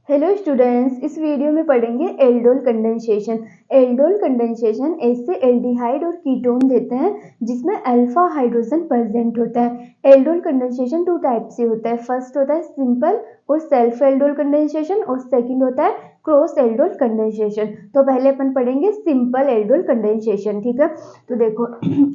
Hello students, इस video में पढ़ेंगे एल्डोल कंडेंसेशन। एल्डोल कंडेंसेशन ऐसे एल्डिहाइड और कीटोन देते हैं जिसमें अल्फा हाइड्रोजन प्रेजेंट होता है। एल्डोल कंडेंसेशन टू टाइप से होता है। फर्स्ट होता है सिंपल और सेल्फ एल्डोल कंडेंसेशन और सेकंड होता है क्रॉस एल्डोल कंडेंसेशन। तो पहले अपन पढ़ेंगे सिंपल एल्डोल कंडेंसेशन, ठीक है। तो देखो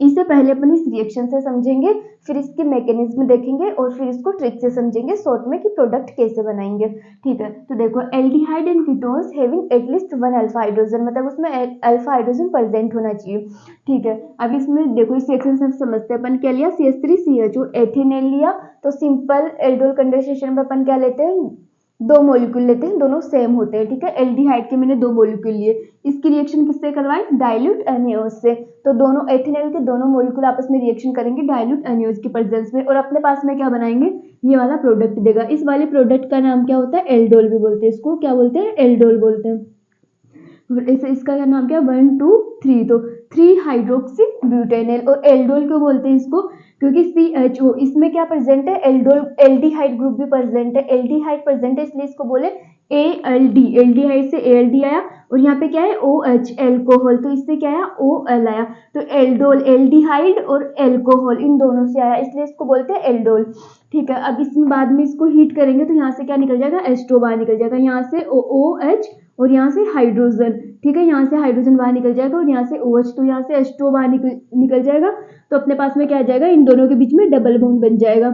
इससे पहले अपन इस रिएक्शन से समझेंगे, फिर इसके मैकेनिज्म देखेंगे और फिर इसको ट्रिक से समझेंगे शॉर्ट में कि प्रोडक्ट कैसे बनाएंगे, ठीक है। तो देखो aldehyde and ketones having at least one alpha hydrogen, मतलब उसमें अल्फा हाइड्रोजन प्रेजेंट होना चाहिए, ठीक है। अब इसमें देखो इस रिएक्शन से हम समझते हैं, अपन क्या लिया CH3CHO एथिनेल लिया। तो सिंपल एल्डोल कंडेंसेशन में अपन क्या लेते हैं, दो मॉलिक्यूल लेते हैं, दोनों सेम होते हैं, ठीक है। एल्डिहाइड के मैंने दो मॉलिक्यूल लिए, इसकी रिएक्शन किससे करवाएं, डाइल्यूट NaOH से। तो दोनों एथिनेल के दोनों मॉलिक्यूल आपस में रिएक्शन करेंगे डाइल्यूट NaOH की प्रेजेंस में, और अपने पास में क्या बनाएंगे, ये वाला प्रोडक्ट देगा। इस वाले प्रोडक्ट का नाम क्या होता है, एल्डोल भी बोलते हैं इसको। क्या बोलते हैं, एल्डोल बोलते हैं। इसका क्या नाम क्या, 1 2 3, तो 3 हाइड्रोक्सी ब्यूटेनल। और एल्डोल क्यों बोलते हैं इसको, क्योंकि CHO इसमें क्या प्रेजेंट है, एल्डोल एल्डिहाइड ग्रुप भी प्रेजेंट है, एल्डिहाइड प्रेजेंट है, इसलिए इसको बोले ALD। एल्डिहाइड से ALD आया, और यहाँ पे क्या है OH एल्कोहल, तो इससे क्या आया OL आया। तो एल्डोल एल्डिहाइड और एल्कोहल इन दोनों से आया, इसलिए इसको बोलते हैं एल्डोल, ठीक है। अब इसमें बाद में इसको हीट करेंगे तो यहाँ से क्या निकल जाएगा, एस्ट्रो बाहर निकल जाएगा, यहाँ से OH और यहाँ से हाइड्रोजन, ठीक है। यहाँ से हाइड्रोजन बाहर निकल जाएगा और यहाँ से OH, तो यहाँ से H2O बाहर निकल जाएगा। तो अपने पास में क्या आ जाएगा, इन दोनों के बीच में डबल बॉन्ड बन जाएगा,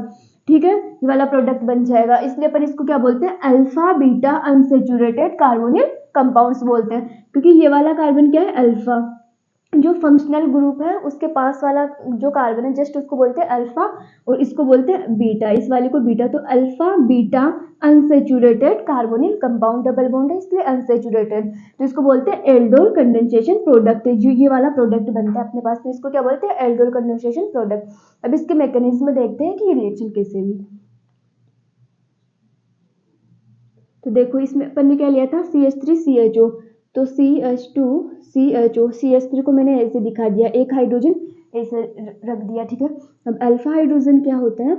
ठीक है। ये वाला प्रोडक्ट बन जाएगा, इसलिए अपन इसको क्या बोलते हैं, alpha beta unsaturated carbonyl compounds बोलते हैं, क्योंकि ये वाला कार्बन क्या है, अल्फा। जो फंक्शनल ग्रुप है उसके पास वाला जो कार्बन है जस्ट उसको बोलते हैं अल्फा, और इसको बोलते हैं बीटा, इस वाले को बीटा। तो alpha beta unsaturated carbonyl compound, double bond है इसलिए अनसेचुरेटेड, तो इसको बोलते हैं एल्डोल कंडेंसेशन प्रोडक्ट। जो ये वाला प्रोडक्ट बनता है अपने पास में, इसको क्या बोलते हैं, एल्डोल कंडेंसेशन प्रोडक्ट। अब इसके मैकेनिज्म देखते हैं कि ये रिएक्शन कैसे हुई। तो देखो इसमें अपन ने क्या लिया था, CH3CHO, तो CH2CHO को मैंने ऐसे दिखा दिया, एक हाइड्रोजन ऐसे रख दिया, ठीक है। अब अल्फा हाइड्रोजन क्या होता है,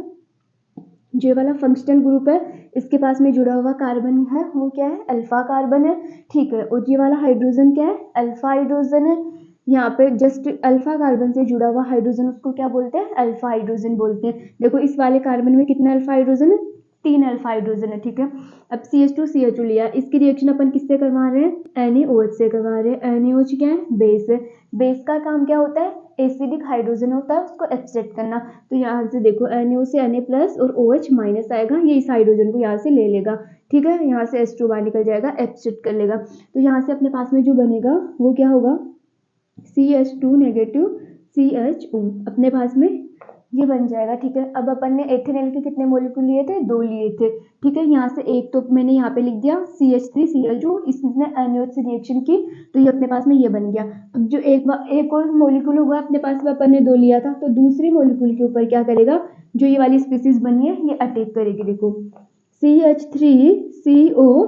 जो वाला फंक्शनल ग्रुप है इसके पास में जुड़ा हुआ कार्बन है वो क्या है, अल्फा कार्बन है, ठीक है। और ये वाला हाइड्रोजन क्या है, अल्फा हाइड्रोजन है। यहाँ पे जस्ट अल्फा कार्बन से जुड़ा हुआ हाइड्रोजन उसको क्या बोलते हैं, अल्फा हाइड्रोजन बोलते हैं। देखो इस वाले कार्बन में कितना अल्फा हाइड्रोजन है, 3 अल्फा हाइड्रोजन है, ठीक है। अब CH2CHO लिया, इसकी रिएक्शन अपन किससे करवा रहे हैं, NaOH से करवा रहे हैं। NaOH क्या है, बेस है। बेस का काम क्या होता है, एसिडिक हाइड्रोजन होता है उसको एक्सट्रैक्ट करना। तो यहाँ से देखो Na से Na प्लस और OH माइनस आएगा, ये इस हाइड्रोजन को यहाँ से ले लेगा, ठीक है। यहाँ से H2 बाहर निकल जाएगा, एक्सट्रैक्ट कर लेगा। तो यहाँ से अपने पास में जो बनेगा वो क्या होगा, CH2 नेगेटिव CHO अपने पास में ये बन जाएगा, ठीक है। अब अपन ने एथेनॉल के कितने मॉलिक्यूल लिए थे, 2 लिए थे, ठीक है। यहाँ से एक तो मैंने यहाँ पे लिख दिया CH3CHO, इसने NaOH से रिएक्शन की तो ये अपने पास में ये बन गया। अब जो एक और मॉलिक्यूल होगा अपने पास में, अपन ने 2 लिया था, तो दूसरे मॉलिक्यूल के ऊपर क्या करेगा, जो ये वाली स्पीसीज बनी है ये अटैक करेगी। देखो CH3CO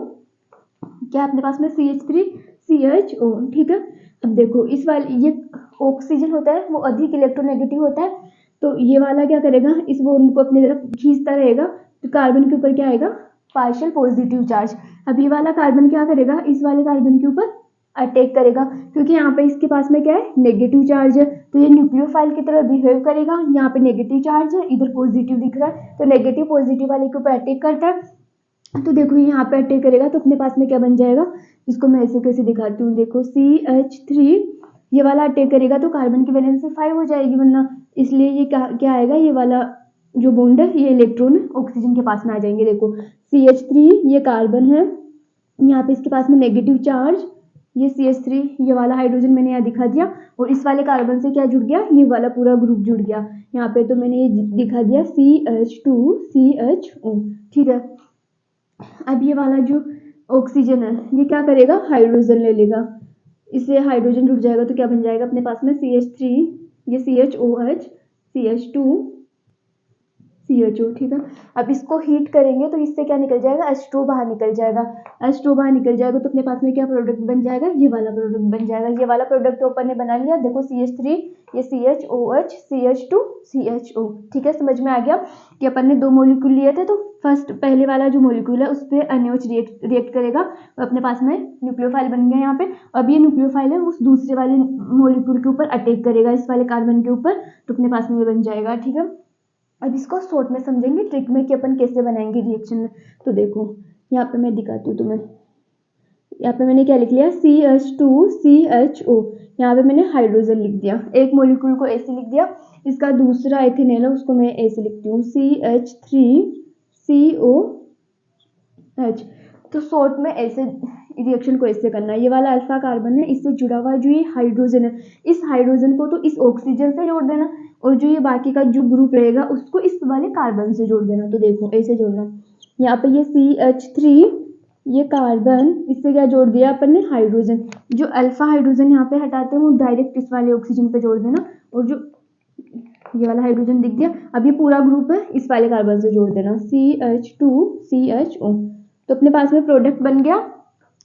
क्या अपने पास में CH3CHO, ठीक है। अब देखो इस वाले ये ऑक्सीजन होता है वो अधिक इलेक्ट्रोनेगेटिव होता है, तो ये वाला क्या करेगा, इस बॉन्ड को अपनी तरफ खींचता रहेगा, तो कार्बन के ऊपर क्या आएगा, पार्शियल पॉजिटिव चार्ज। अब ये वाला कार्बन क्या करेगा, इस वाले कार्बन के ऊपर अटैक करेगा, क्योंकि यहाँ पे इसके पास में क्या है, नेगेटिव चार्ज है, तो ये न्यूक्लियोफाइल की तरह बिहेव करेगा। यहाँ पे नेगेटिव चार्ज है, इधर पॉजिटिव दिख रहा है, तो नेगेटिव पॉजिटिव वाले के ऊपर अटैक करता है। तो देखो यहाँ पे अटैक करेगा तो अपने पास में क्या बन जाएगा, इसको मैं ऐसे कैसे दिखाती हूँ, देखो CH3 ये वाला अटैक करेगा तो कार्बन की वैलेंसी 5 हो जाएगी, वरना इसलिए ये क्या आएगा, ये वाला जो बॉन्ड है ये इलेक्ट्रॉन ऑक्सीजन के पास में आ जाएंगे। देखो CH3 ये कार्बन है, यहाँ पे इसके पास में नेगेटिव चार्ज, ये CH3 ये वाला हाइड्रोजन मैंने यहाँ दिखा दिया, और इस वाले कार्बन से क्या जुड़ गया, ये वाला पूरा ग्रुप जुड़ गया। यहाँ पे तो मैंने ये दिखा दिया CH2CHO, ठीक है। अब ये वाला जो ऑक्सीजन है ये क्या करेगा, हाइड्रोजन ले लेगा, इसलिए हाइड्रोजन जुड़ जाएगा, तो क्या बन जाएगा अपने पास में CH3 ये CHOH CH2 CHO, ठीक है। अब इसको हीट करेंगे तो इससे क्या निकल जाएगा, H2 बाहर निकल जाएगा। H2 बाहर निकल जाएगा तो अपने पास में क्या प्रोडक्ट बन जाएगा, ये वाला प्रोडक्ट बन जाएगा। ये वाला प्रोडक्ट तो अपन ने बना लिया, देखो CH3, ये CHOH, CH2, CHO, ठीक है। समझ में आ गया कि अपन ने 2 मॉलिक्यूल लिए थे, तो फर्स्ट पहले वाला जो मॉलिक्यूल है उस पर NaOH रिएक्ट करेगा और अपने पास में न्यूक्लियोफाइल बन गया यहाँ पे। अब ये न्यूक्लियोफाइल है उस दूसरे वाले मॉलिक्यूल के ऊपर अटैक करेगा, इस वाले कार्बन के ऊपर, तो अपने पास में ये बन जाएगा, ठीक है। अब इसको शॉर्ट में समझेंगे ट्रिक में कि अपन कैसे बनाएंगे रिएक्शन में। तो देखो यहाँ पे मैं दिखाती हूँ तुम्हें। यहाँ पे मैंने क्या लिख लिया, CH2CHO, यहाँ पे मैंने हाइड्रोजन लिख दिया, एक मॉलिक्यूल को ऐसे लिख दिया। इसका दूसरा एथेनॉल है उसको मैं ऐसे लिखती हूँ, CH3COH। तो शॉर्ट में ऐसे रिएक्शन को ऐसे करना है। ये वाला अल्फा कार्बन है, इससे जुड़ा हुआ जो ये हाइड्रोजन है, इस हाइड्रोजन को तो इस ऑक्सीजन से जोड़ देना, और जो ये बाकी का जो ग्रुप रहेगा उसको इस वाले कार्बन से जोड़ देना। तो देखो ऐसे जोड़ना, यहाँ पे ये CH3, ये कार्बन, इससे क्या जोड़ दिया अपन ने, हाइड्रोजन। जो अल्फा हाइड्रोजन यहाँ पे हटाते हैं वो डायरेक्ट इस वाले ऑक्सीजन पे जोड़ देना, और जो ये वाला हाइड्रोजन दिख गया, अब ये पूरा ग्रुप है इस वाले कार्बन से जोड़ देना, CH2CHO। तो अपने पास में प्रोडक्ट बन गया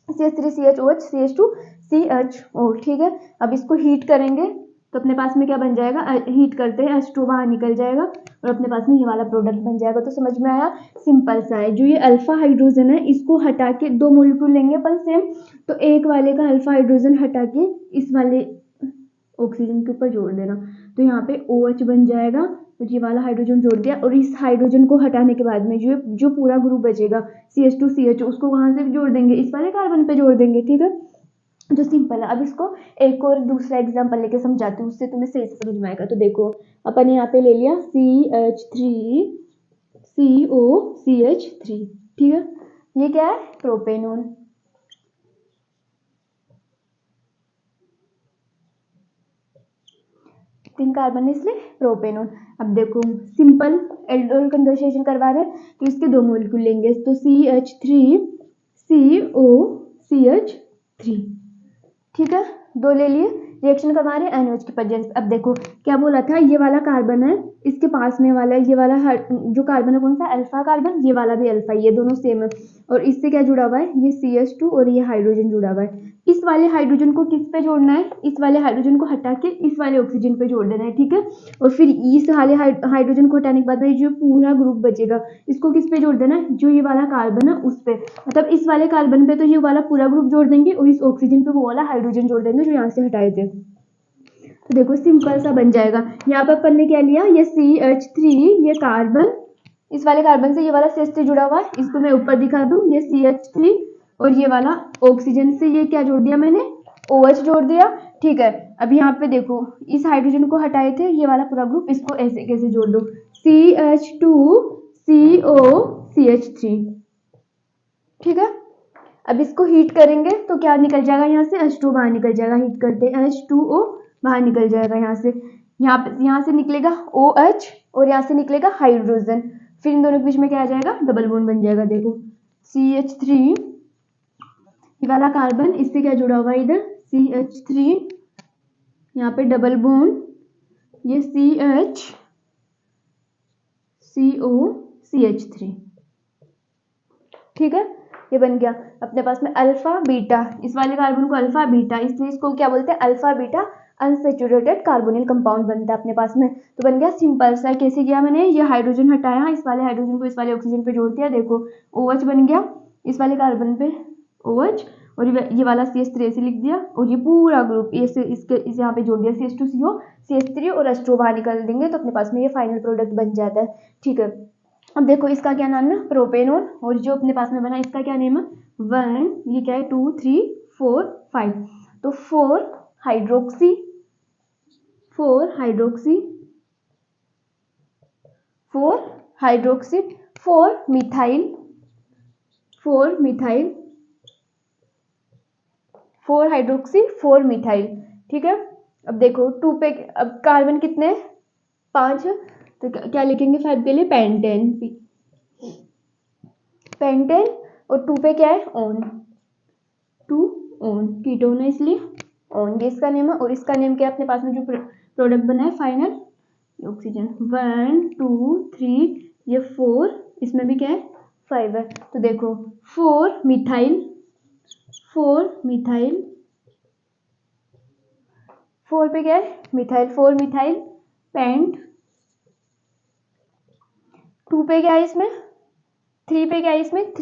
CH3CHOH CH2CHO, ठीक है। अब इसको हीट करेंगे तो अपने पास में क्या बन जाएगा, हीट करते हैं H2 बाहर निकल जाएगा और अपने पास में ये वाला प्रोडक्ट बन जाएगा। तो समझ में आया, सिंपल सा है। जो ये अल्फा हाइड्रोजन है इसको हटा के 2 मॉलिक्यूल लेंगे अपन सेम, तो एक वाले का अल्फा हाइड्रोजन हटा के इस वाले ऑक्सीजन के ऊपर जोड़ देना, तो यहाँ पे OH बन जाएगा, तो ये वाला हाइड्रोजन जोड़ दिया। और इस हाइड्रोजन को हटाने के बाद में जो पूरा ग्रुप बचेगा CH2CHO, उसको वहां से जोड़ देंगे, इस वाले कार्बन पे जोड़ देंगे, ठीक है। जो सिंपल है। अब इसको एक और दूसरा एग्जांपल लेके समझाती हूँ, उससे तुम्हें सही से समझ में आएगा। तो देखो अपन ने यहाँ पे ले लिया CH3COCH3, ठीक है। ये क्या है, प्रोपेनॉन। 3 कार्बन है इसलिए प्रोपेनॉन। अब देखो सिंपल एल्डोल कंडेंसेशन करवा रहे हैं तो इसके 2 मॉलिक्यूल लेंगे, तो CH3COCH3, ठीक है। 2 ले लिए, रिएक्शन करवा रहे हैं NaOH की प्रेजेंस। अब देखो क्या बोला था, ये वाला कार्बन है इसके पास में वाला, ये वाला जो कार्बन है कौन सा, अल्फा कार्बन, ये वाला भी अल्फा, ये दोनों सेम है। और इससे क्या जुड़ा हुआ है, ये CH2 और ये हाइड्रोजन जुड़ा हुआ है। इस वाले हाइड्रोजन को किस पे जोड़ना है, इस वाले हाइड्रोजन को हटा के इस वाले ऑक्सीजन पे जोड़ देना है, ठीक है। और फिर इस वाले हाइड्रोजन को हटाने के बाद जो पूरा ग्रुप बचेगा इसको किस पे जोड़ देना है, जो ये वाला कार्बन है उस पे, मतलब इस वाले कार्बन पे तो ये वाला पूरा ग्रुप जोड़ देंगे और इस ऑक्सीजन पे वो वाला हाइड्रोजन जोड़ देंगे जो यहाँ से हटाए थे। तो देखो सिंपल सा बन जाएगा। यहाँ पे अपन ने क्या लिया, ये CH3, ये कार्बन, इस वाले कार्बन से ये वाला CH3 जुड़ा हुआ है, इसको मैं ऊपर दिखा दूं, ये CH3 और ये वाला ऑक्सीजन से ये क्या जोड़ दिया मैंने, OH जोड़ दिया, ठीक है। अब यहाँ पे देखो इस हाइड्रोजन को हटाए थे, ये वाला पूरा ग्रुप, इसको ऐसे कैसे जोड़ दो, CH2COCH3, ठीक है। अब इसको हीट करेंगे तो क्या निकल जाएगा, यहाँ से H2 बाहर निकल जाएगा, हीट करते हैं H2O बाहर निकल जाएगा, यहाँ से यहाँ से निकलेगा OH और यहाँ से निकलेगा हाइड्रोजन, फिर इन दोनों के बीच में क्या आ जाएगा, डबल बॉन्ड बन जाएगा। देखो CH3, ये वाला कार्बन इससे क्या जुड़ा हुआ है, इधर CH3, यहाँ पे डबल बॉन्ड, ये CH3, ठीक है। ये बन गया अपने पास में अल्फा बीटा, इस वाले कार्बन को अल्फा बीटा, इसलिए इसको क्या बोलते हैं, alpha beta unsaturated carbonyl compound बनता है अपने पास में। तो बन गया सिंपल सा, कैसे किया मैंने, ये हाइड्रोजन हटाया, इस वाले हाइड्रोजन को इस वाले ऑक्सीजन पे जोड़ दिया, देखो OH बन गया, इस वाले कार्बन पे OH, और ये वाला CH3 से लिख दिया, और ये पूरा ग्रुप इस यहाँ पे जोड़ दिया CH2CO, CH3 और H2 बाहर निकाल देंगे, तो अपने पास में ये फाइनल प्रोडक्ट बन जाता है, ठीक है। अब देखो इसका क्या नाम है, प्रोपेनॉन, और जो अपने पास में बना इसका क्या नेम है, 1, ये क्या है, 2, 3, 4, 5, तो 4 hydroxy, 4 hydroxy, 4 hydroxy, 4 methyl, 4 methyl, 4 hydroxy, 4 methyl, ठीक है। अब देखो 2 पे, अब कार्बन कितने, 5 है, तो क्या लिखेंगे 5 के लिए, पेंटेन, पेंटेन, और 2 पे क्या है, ऑन, 2 ऑन, कीटोन है इसलिए ऑन, ये इसका नेम है। और इसका नेम क्या है अपने पास में जो प्रोडक्ट बना है फाइनल, ऑक्सीजन 1 2 3, ये 4, इसमें भी क्या है 5 है। तो देखो 4 मिथाइल 4 पे क्या है मिथाइल 4 मिथाइल पेंट। 2 पे क्या है इसमें 3 पे क्या है इसमें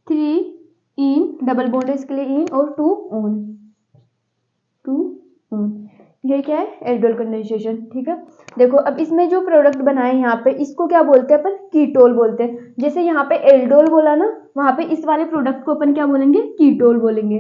3 इन डबल बॉन्ड है इसके लिए इन और 2 ऑन ये क्या है एल्डोल कंडेंसेशन। ठीक है, देखो अब इसमें जो प्रोडक्ट बना है यहाँ पे इसको क्या बोलते हैं अपन कीटोल बोलते हैं। जैसे यहाँ पे एल्डोल बोला ना, वहां पे इस वाले प्रोडक्ट को अपन क्या बोलेंगे कीटोल बोलेंगे।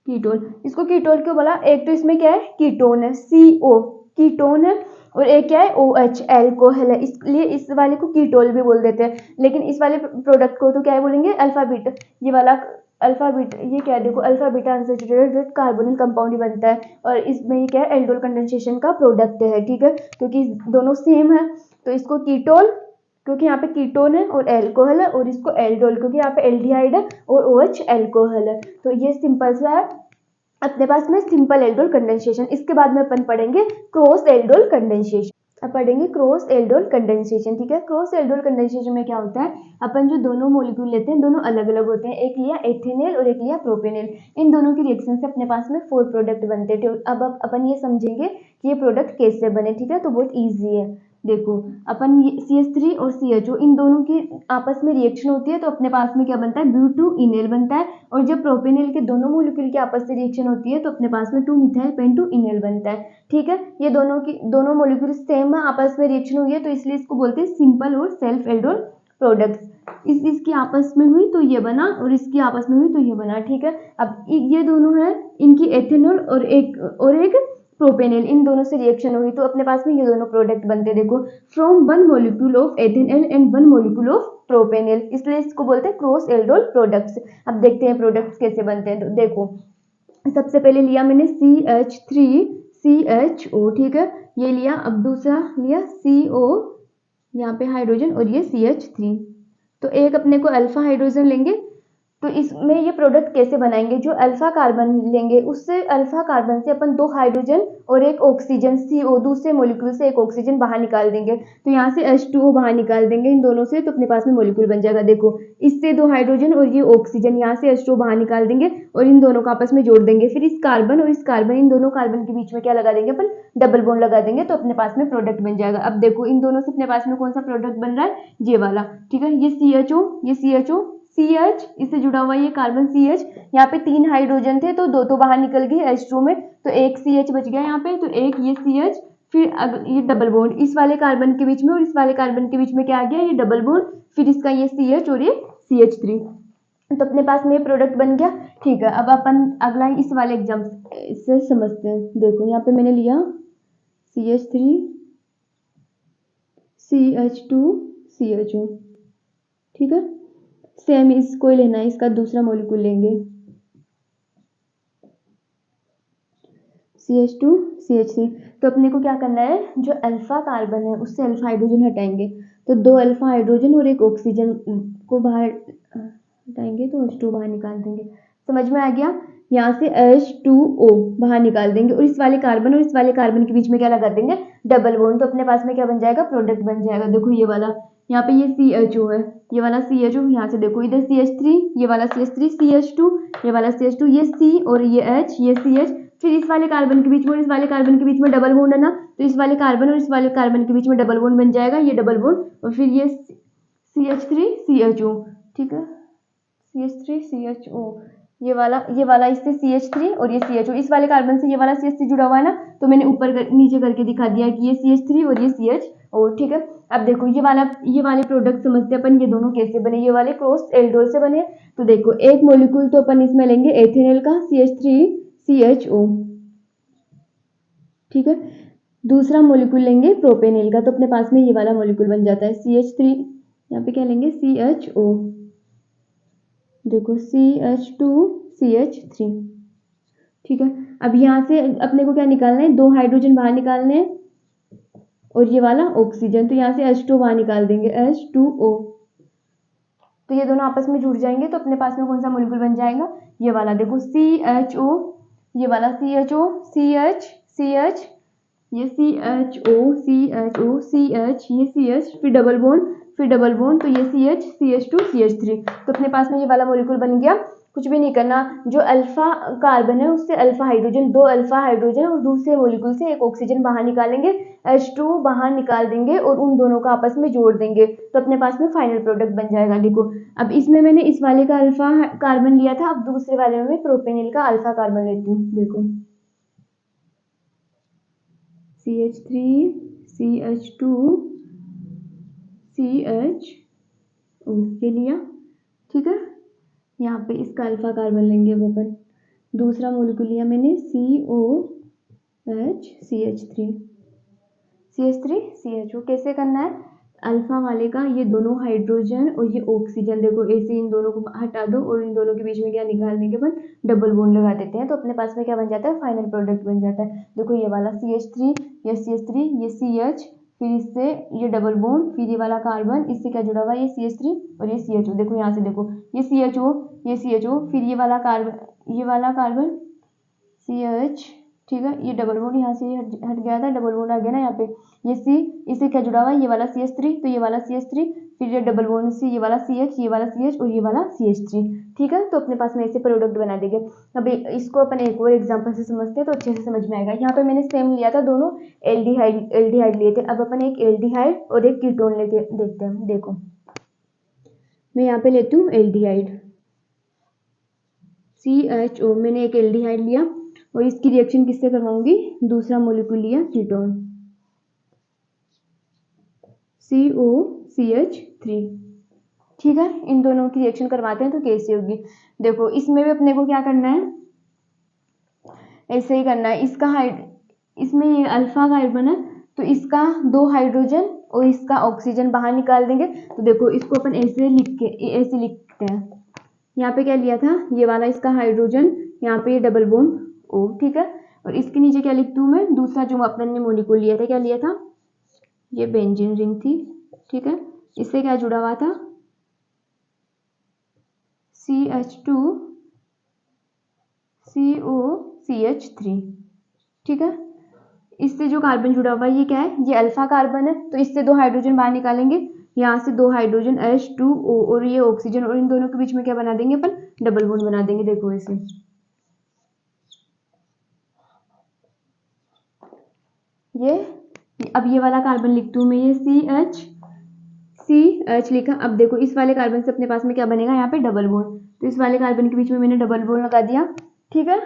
कीटोल, इसको कीटोल क्यों बोला, एक तो इसमें क्या है कीटोन है CO कीटोन है, और एक क्या है OH एल्कोहल है, इसलिए इस वाले को कीटोल भी बोल देते हैं। लेकिन इस वाले प्रोडक्ट को तो क्या है बोलेंगे अल्फा बीटा, ये वाला अल्फा बीटा, ये क्या है देखो alpha beta unsaturated carbonyl compound ही बनता है, और इसमें ये क्या है एल्डोल कंडेंसेशन का प्रोडक्ट है। ठीक है, क्योंकि दोनों सेम है तो इसको कीटोल, क्योंकि यहाँ पे कीटोन है और एल्कोहल है, और इसको एल्डोल क्योंकि यहाँ पे एल्डिहाइड है और OH एल्कोहल है। तो ये सिंपल सा है अपने पास में सिंपल एल्डोल कंडेंसेशन। इसके बाद में अपन पढ़ेंगे क्रॉस एल्डोल कंडेंसेशन। अब पढ़ेंगे क्रॉस एल्डोल कंडेंसेशन। ठीक है, क्रॉस एल्डोल कंडेंसेशन में क्या होता है, अपन जो दोनों मॉलिक्यूल लेते हैं दोनों अलग अलग होते हैं, एक लिया एथेनॉल और एक लिया प्रोपेनॉल। इन दोनों की रिएक्शन से अपने पास में 4 प्रोडक्ट बनते हैं। अब अपन ये समझेंगे कि ये प्रोडक्ट कैसे बने। ठीक है, तो बहुत ईजी है। देखो अपन CH3 और CHO इन दोनों की आपस में रिएक्शन होती है तो अपने पास में क्या बनता है ब्यूटूइनॉल बनता है, और जब प्रोपेनॉल के दोनों मॉलिक्यूल की आपस में रिएक्शन होती है तो अपने पास में 2 मिथाइल पेंटोइनॉल बनता है। ठीक है, ये दोनों मॉलिक्यूल सेम है, आपस में रिएक्शन हुई है तो इसलिए इसको बोलते हैं सिंपल और सेल्फ एल्डोल प्रोडक्ट्स। इसकी आपस में हुई तो ये बना, और इसकी आपस में हुई तो ये बना। ठीक है, अब ये दोनों है, इनकी एथेनॉल और एक प्रोपेनॉल, इन दोनों से रिएक्शन हुई तो अपने पास में ये दोनों प्रोडक्ट बनते हैं। देखो from 1 molecule of ethanol and 1 molecule of propanol, इसलिए इसको बोलते हैं क्रॉस एल्डोल प्रोडक्ट्स। अब देखते हैं प्रोडक्ट्स कैसे बनते हैं। तो देखो सबसे पहले लिया मैंने CH3CHO। ठीक है, ये लिया। अब दूसरा लिया CO, यहाँ पे हाइड्रोजन, और ये CH3। तो एक अपने को अल्फा हाइड्रोजन लेंगे। तो इसमें ये प्रोडक्ट कैसे बनाएंगे, जो अल्फा कार्बन लेंगे उससे अल्फा कार्बन से अपन 2 हाइड्रोजन और एक ऑक्सीजन CO, दूसरे मॉलिक्यूल से एक ऑक्सीजन बाहर निकाल देंगे। तो यहाँ से H2O बाहर निकाल देंगे इन दोनों से, तो अपने पास में मॉलिक्यूल बन जाएगा। देखो इससे 2 हाइड्रोजन और ये ऑक्सीजन, यहाँ से H2O बाहर निकाल देंगे और इन दोनों को आपस में जोड़ देंगे। फिर इस कार्बन और इस कार्बन, इन दोनों कार्बन के बीच में क्या लगा देंगे अपन डबल बॉन्ड लगा देंगे, तो अपने पास में प्रोडक्ट बन जाएगा। अब देखो इन दोनों से अपने पास में कौन सा प्रोडक्ट बन रहा है, ये वाला। ठीक है, ये CHO CH, इससे जुड़ा हुआ ये कार्बन CH, यहाँ पे 3 हाइड्रोजन थे तो 2 तो बाहर निकल गए H2 में, तो एक CH बच गया यहाँ पे, तो एक ये CH, फिर ये डबल बॉन्ड इस वाले कार्बन के बीच में और इस वाले कार्बन के बीच में क्या आ गया, ये डबल बॉन्ड, फिर इसका ये CH और ये CH3, तो अपने पास में ये प्रोडक्ट बन गया। ठीक है, अब अपन अगला इस वाले एग्जाम से समझते हैं। देखो यहाँ पे मैंने लिया CH3 CH2 CHO। ठीक है, सेम इसको ही लेना है, इसका दूसरा मॉलिक्यूल लेंगे CH2 CH3। तो अपने को क्या करना है, जो अल्फा कार्बन है उससे अल्फा हाइड्रोजन हटाएंगे, तो 2 अल्फा हाइड्रोजन और एक ऑक्सीजन को बाहर हटाएंगे तो H2O बाहर निकाल देंगे। समझ में आ गया, यहाँ से H2O बाहर निकाल देंगे और इस वाले कार्बन के बीच में क्या लगा देंगे डबल बॉन्ड, तो अपने पास में क्या बन जाएगा प्रोडक्ट बन जाएगा। देखो ये वाला, यहाँ पे ये CHO है, ये वाला CHO, यहाँ से देखो इधर CH3, ये वाला CH3 CH2, ये वाला CH2, ये C और ये H, ये CH, फिर इस वाले कार्बन के बीच में और इस वाले कार्बन के बीच में डबल बॉन्ड है ना, तो इस वाले कार्बन और इस वाले कार्बन के बीच में डबल बॉन्ड बन जाएगा, ये डबल बॉन्ड, और फिर ये CH3 CHO। ठीक है, CH3 CHO, ये वाला इससे CH3 और ये CHO, इस वाले कार्बन से ये वाला CH3 जुड़ा हुआ है ना, तो मैंने ऊपर नीचे करके दिखा दिया कि ये CH3 और ये CHO। ठीक है, अब देखो ये वाले प्रोडक्ट समझते हैं अपन, ये दोनों कैसे बने, ये वाले क्रॉस एल्डोल से बने। तो देखो एक मॉलिक्यूल तो अपन इसमें लेंगे एथेनॉल का CH3 CHO। ठीक है, दूसरा मॉलिक्यूल लेंगे प्रोपेनॉल का, तो अपने पास में ये वाला मॉलिक्यूल बन जाता है CH3, यहाँ पे क्या लेंगे CHO। देखो CH2 CH3। ठीक है, अब यहाँ से अपने को क्या निकालना है, 2 हाइड्रोजन बाहर निकालने हैं और ये वाला ऑक्सीजन, तो यहाँ से H2 बाहर निकाल देंगे H2O, तो ये दोनों आपस में जुड़ जाएंगे तो अपने पास में कौन सा मॉलिक्यूल बन जाएगा, ये वाला। देखो CHO, ये वाला CHO CH ये CH ये CH फिर डबल बॉन्ड तो ये CH2 CH3। तो अपने पास में ये वाला मॉलिक्यूल बन गया। कुछ भी नहीं करना, जो अल्फा कार्बन है उससे अल्फा हाइड्रोजन, 2 अल्फा हाइड्रोजन और दूसरे मॉलिक्यूल से एक ऑक्सीजन बाहर निकालेंगे, H2 बाहर निकाल देंगे और उन दोनों को आपस में जोड़ देंगे, तो अपने पास में फाइनल प्रोडक्ट बन जाएगा। देखो अब इसमें मैंने इस वाले का अल्फा कार्बन लिया था, अब दूसरे वाले में प्रोपेनिल का अल्फा कार्बन लेती हूँ। देखो CH3 CH2 CHO ये लिया, ठीक है। यहाँ पे इसका अल्फा कार्बन लेंगे वो अपन। दूसरा मॉलिक्यूल लिया मैंने COH CH3 कैसे करना है, अल्फा वाले का ये दोनों हाइड्रोजन और ये ऑक्सीजन, देखो ऐसे इन दोनों को हटा दो और इन दोनों के बीच में क्या निकालने के बाद डबल बॉन्ड लगा देते हैं, तो अपने पास में क्या बन जाता है, फाइनल प्रोडक्ट बन जाता है। देखो ये वाला CH3 ये CH, फिर इससे ये डबल बॉन्ड, फिर ये वाला कार्बन, इससे क्या जुड़ा हुआ है, ये CH3 और ये CHO। देखो यहाँ से देखो ये CHO, फिर ये वाला कार्बन CH, ठीक है। ये डबल बॉन्ड यहाँ से हट गया था, डबल बॉन्ड आ गया ना यहाँ पे, ये C, इससे क्या जुड़ा हुआ है, ये वाला CH3, तो ये वाला CH3, फिर ये डबल बॉन्ड से ये वाला CH, ये वाला CH और ये वाला CH3, ठीक है। तो अपने पास में ऐसे प्रोडक्ट बना देंगे। अब इसको अपन एक और एग्जांपल से समझते हैं तो अच्छे से समझ में आएगा। यहाँ पे मैंने सेम लिया था, दोनों एल्डिहाइड लिए थे। अब अपन एक एल्डिहाइड और एक कीटोन लेके देखते हैं। देखो मैं यहाँ पे लेती हूँ एल्डिहाइड CHO, मैंने एक एल्डिहाइड लिया और इसकी रिएक्शन किससे करवाऊंगी, दूसरा मॉलिक्यूल लिया कीटोन COCH3, ठीक है। इन दोनों की रिएक्शन करवाते हैं तो कैसे होगी। देखो इसमें भी अपने को क्या करना है, ऐसे ही करना है। इसमें ये अल्फा कार्बन है तो इसका 2 हाइड्रोजन और इसका ऑक्सीजन बाहर निकाल देंगे। तो देखो इसको अपन ऐसे लिखते हैं। यहाँ पे क्या लिया था, ये वाला इसका हाइड्रोजन, यहाँ पे ये डबल बॉन्ड O, ठीक है। और इसके नीचे क्या लिखती हूँ मैं, दूसरा जो अपन ने मॉलिक्यूल लिया था, क्या लिया था, ये बेंजीन रिंग थी, ठीक है। इससे क्या जुड़ा हुआ था, CH2 COCH3, ठीक है। इससे जो कार्बन जुड़ा हुआ है ये क्या है, ये अल्फा कार्बन है, तो इससे 2 हाइड्रोजन बाहर निकालेंगे, यहाँ से 2 हाइड्रोजन H2O और ये ऑक्सीजन, और इन दोनों के बीच में क्या बना देंगे अपन, डबल बॉन्ड बना देंगे। देखो ऐसे, ये अब ये वाला कार्बन लिखती हूँ मैं, ये CH लिखा। अब देखो इस वाले कार्बन से अपने पास में क्या बनेगा, यहाँ पे डबल बॉन्ड, तो इस वाले कार्बन के बीच में मैंने डबल बॉन्ड लगा दिया, ठीक है।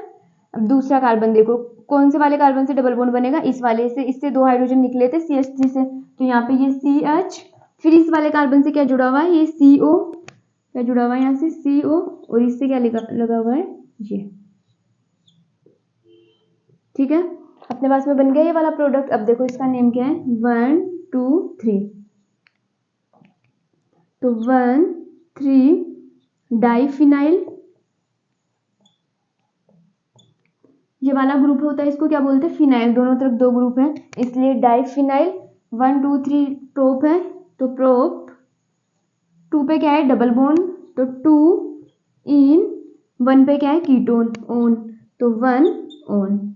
अब दूसरा कार्बन देखो, कौन से वाले कार्बन से डबल बॉन्ड बनेगा, इस वाले से, इससे 2 हाइड्रोजन निकले थे CH3 से, तो यहाँ पे ये CH, फिर इस वाले कार्बन से क्या जुड़ा हुआ है, ये CO, क्या जुड़ा हुआ है यहाँ से CO, और इससे क्या लगा हुआ है ये, ठीक है। अपने पास में बन गया ये वाला प्रोडक्ट। अब देखो इसका नेम क्या है, 1 2 3, तो 1 3 डाइफिनाइल, ये वाला ग्रुप होता है, इसको क्या बोलते हैं, फिनाइल, दोनों तरफ 2 ग्रुप है इसलिए डाइफिनाइल। 1 2 3 प्रोप है, तो प्रोप, 2 पे क्या है, डबल बॉन्ड, तो 2 इन, 1 पे क्या है, कीटोन, ओन, तो 1 ओन।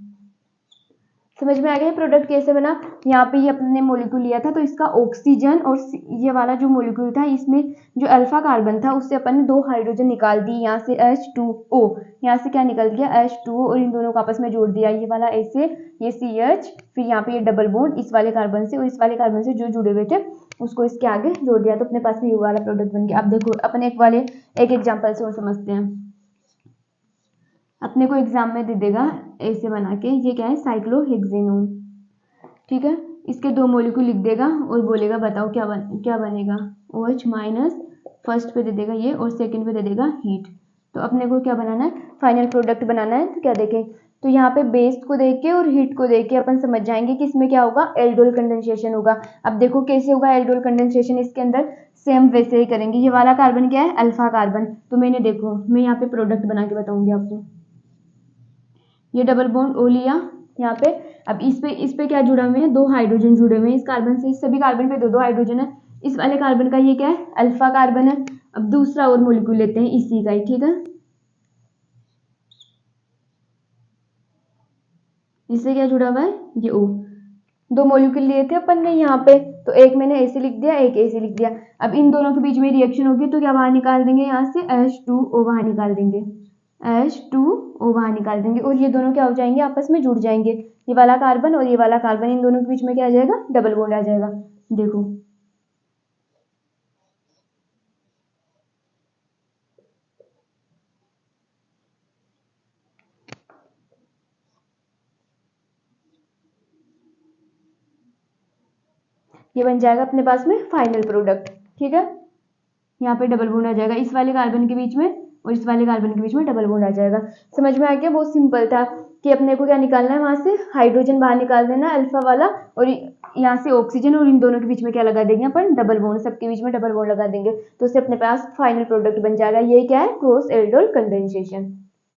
समझ में आ गया प्रोडक्ट कैसे बना। यहाँ पे ये अपने मॉलिक्यूल लिया था, तो इसका ऑक्सीजन और ये वाला जो मॉलिक्यूल था, इसमें जो अल्फा कार्बन था उससे अपन ने 2 हाइड्रोजन निकाल दी, यहाँ से H2O, यहाँ से क्या निकल गया H2O, और इन दोनों को आपस में जोड़ दिया, ये वाला ऐसे, ये CH, फिर यहाँ पे ये डबल बॉन्ड इस वाले कार्बन से और इस वाले कार्बन से जो जुड़े हुए थे उसको इसके आगे जोड़ दिया, तो अपने पास में ये वाला प्रोडक्ट बन गया। अब देखो अपन एक एग्जाम्पल से और समझते हैं। अपने को एग्जाम में दे देगा ऐसे बना के, ये क्या है, साइक्लोहेक्सेनोन, ठीक है। इसके 2 मॉलिक्यूल लिख देगा और बोलेगा बताओ क्या बनेगा, OH माइनस, फर्स्ट पे दे देगा ये और सेकंड पे दे देगा हीट। तो अपने को क्या बनाना है, फाइनल प्रोडक्ट बनाना है। तो क्या देखें, तो यहाँ पे बेस को देख के और हीट को देख के अपन समझ जाएंगे कि इसमें क्या होगा, एल्डोल कंडेंसेशन होगा। अब देखो कैसे होगा एल्डोल कंडेंसेशन इसके अंदर, सेम वैसे ही करेंगे। ये वाला कार्बन क्या है, अल्फा कार्बन, तो मैं यहाँ पे प्रोडक्ट बना के बताऊंगी आपको। ये डबल बॉन्ड O लिया यहाँ पे, अब इस पे क्या जुड़ा हुए हैं, 2 हाइड्रोजन जुड़े हुए हैं इस कार्बन से, इस सभी कार्बन पे 2 हाइड्रोजन है। इस वाले कार्बन का ये क्या है, अल्फा कार्बन है। अब दूसरा और मॉलिक्यूल लेते हैं इसी का ही, ठीक है। इससे क्या जुड़ा हुआ है, ये O। दो मॉलिक्यूल लिए थे अपन ने यहाँ पे, तो एक मैंने ऐसे लिख दिया, एक ऐसे लिख दिया। अब इन दोनों के बीच में रिएक्शन होगी तो क्या बाहर निकाल देंगे, यहाँ से H2O बाहर निकाल देंगे, H2O बाहर निकाल देंगे, और ये दोनों क्या हो जाएंगे, आपस में जुड़ जाएंगे। ये वाला कार्बन और ये वाला कार्बन, इन दोनों के बीच में क्या आ जाएगा, डबल बॉन्ड आ जाएगा। देखो ये बन जाएगा अपने पास में फाइनल प्रोडक्ट। ठीक है, यहाँ पे डबल बॉन्ड आ जाएगा इस वाले कार्बन के बीच में, और इस वाले कार्बन के बीच में डबल बॉन्ड आ जाएगा। समझ में आ गया, बहुत सिंपल था कि अपने को क्या निकालना है, वहां से हाइड्रोजन बाहर निकाल देना अल्फा वाला, और यहाँ से ऑक्सीजन, और इन दोनों के बीच में क्या लगा देंगे अपन, डबल बॉन्ड, सबके बीच में डबल बॉन्ड लगा देंगे, तो उससे अपने पास फाइनल प्रोडक्ट बन जाएगा। ये क्या है, क्रॉस एल्डोल कंडेंसेशन।